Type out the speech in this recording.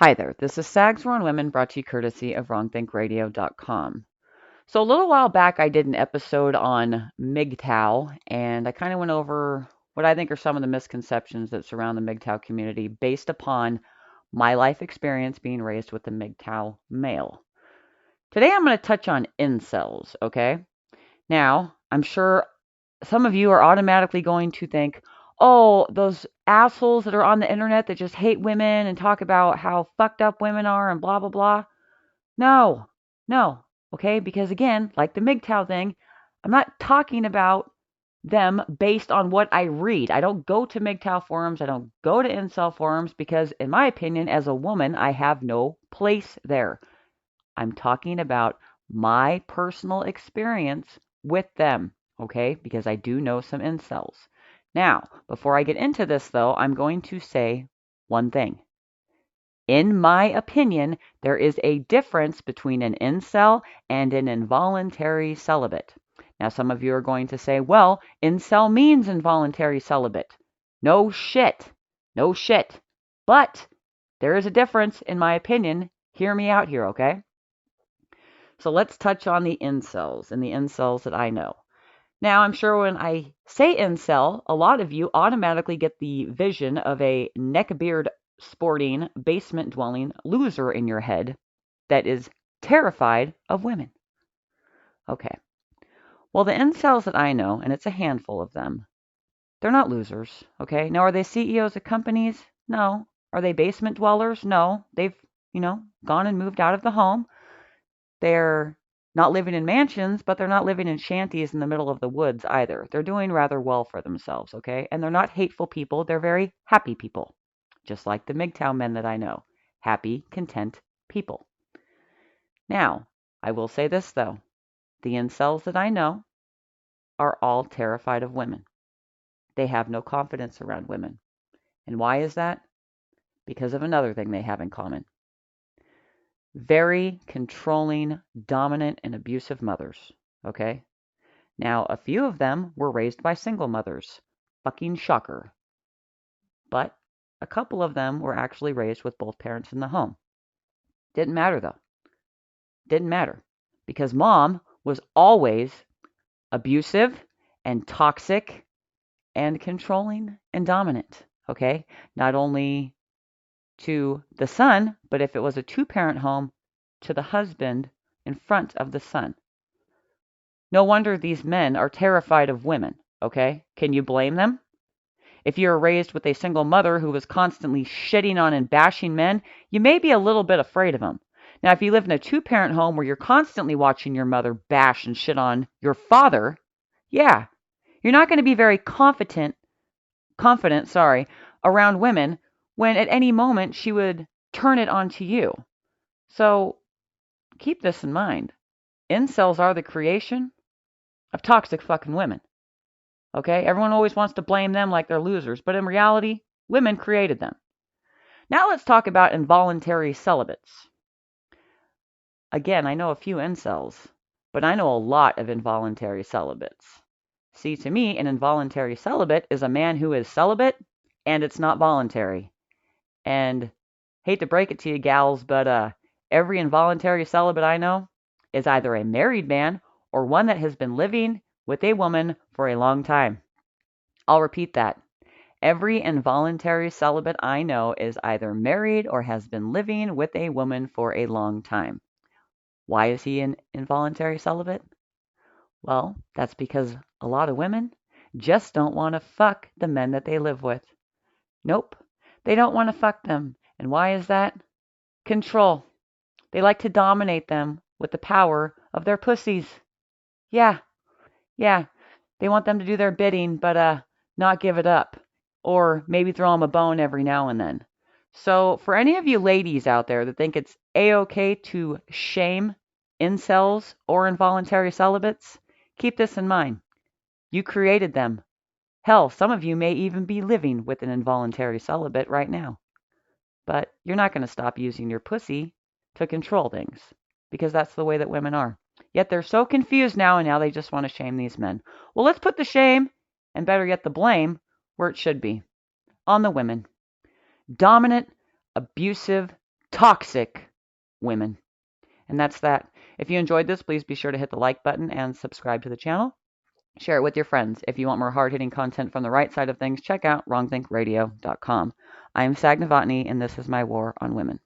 Hi there, this is Sags Wrong Women brought to you courtesy of WrongThinkRadio.com. So a little while back I did an episode on MGTOW and I kind of went over what I think are some of the misconceptions that surround the MGTOW community based upon my life experience being raised with a MGTOW male. Today I'm going to touch on incels, okay? Now, I'm sure some of you are automatically going to think, oh, those assholes that are on the internet that just hate women and talk about how fucked up women are and blah, blah, blah. No, no, okay? Because again, like the MGTOW thing, I'm not talking about them based on what I read. I don't go to MGTOW forums. I don't go to incel forums because, in my opinion, as a woman, I have no place there. I'm talking about my personal experience with them, okay? Because I do know some incels. Now, before I get into this, though, I'm going to say one thing. In my opinion, there is a difference between an incel and an involuntary celibate. Now, some of you are going to say, well, incel means involuntary celibate. No shit. No shit. But there is a difference, in my opinion. Hear me out here, okay? So let's touch on the incels and the incels that I know. Now, I'm sure when I say incel, a lot of you automatically get the vision of a neckbeard sporting, basement dwelling loser in your head that is terrified of women. Okay. Well, the incels that I know, and it's a handful of them, they're not losers. Okay. Now, are they CEOs of companies? No. Are they basement dwellers? No. They've, gone and moved out of the home. They're not living in mansions, but they're not living in shanties in the middle of the woods either. They're doing rather well for themselves, okay? And they're not hateful people. They're very happy people, just like the MGTOW men that I know. Happy, content people. Now, I will say this, though. The incels that I know are all terrified of women. They have no confidence around women. And why is that? Because of another thing they have in common. Very controlling, dominant, and abusive mothers, okay? Now, a few of them were raised by single mothers. Fucking shocker. But a couple of them were actually raised with both parents in the home. Didn't matter, though. Didn't matter. Because mom was always abusive and toxic and controlling and dominant. Okay? Not only to the son, but if it was a two-parent home, to the husband in front of the son. No wonder these men are terrified of women. Okay? Can you blame them? If you were raised with a single mother who was constantly shitting on and bashing men, you may be a little bit afraid of them. Now, if you live in a two-parent home where you're constantly watching your mother bash and shit on your father, yeah, you're not going to be very confident, around women when at any moment she would turn it onto you. So keep this in mind. Incels are the creation of toxic fucking women. Okay? Everyone always wants to blame them like they're losers, but in reality, women created them. Now let's talk about involuntary celibates. Again, I know a few incels, but I know a lot of involuntary celibates. See, to me, an involuntary celibate is a man who is celibate and it's not voluntary. And hate to break it to you, gals, but every involuntary celibate I know is either a married man or one that has been living with a woman for a long time. I'll repeat that. Every involuntary celibate I know is either married or has been living with a woman for a long time. Why is he an involuntary celibate? Well, that's because a lot of women just don't want to fuck the men that they live with. Nope, they don't want to fuck them. And why is that? Control. They like to dominate them with the power of their pussies. Yeah, yeah, they want them to do their bidding, but not give it up. Or maybe throw them a bone every now and then. So, for any of you ladies out there that think it's a-okay to shame incels or involuntary celibates, keep this in mind. You created them. Hell, some of you may even be living with an involuntary celibate right now. But you're not going to stop using your pussy to control things because that's the way that women are. Yet they're so confused now and now they just want to shame these men. Well, let's put the shame, and better yet the blame, where it should be. On the women. Dominant, abusive, toxic women. And that's that. If you enjoyed this, please be sure to hit the like button and subscribe to the channel. Share it with your friends. If you want more hard-hitting content from the right side of things, check out wrongthinkradio.com. I am Sag Novotny, and this is my war on women.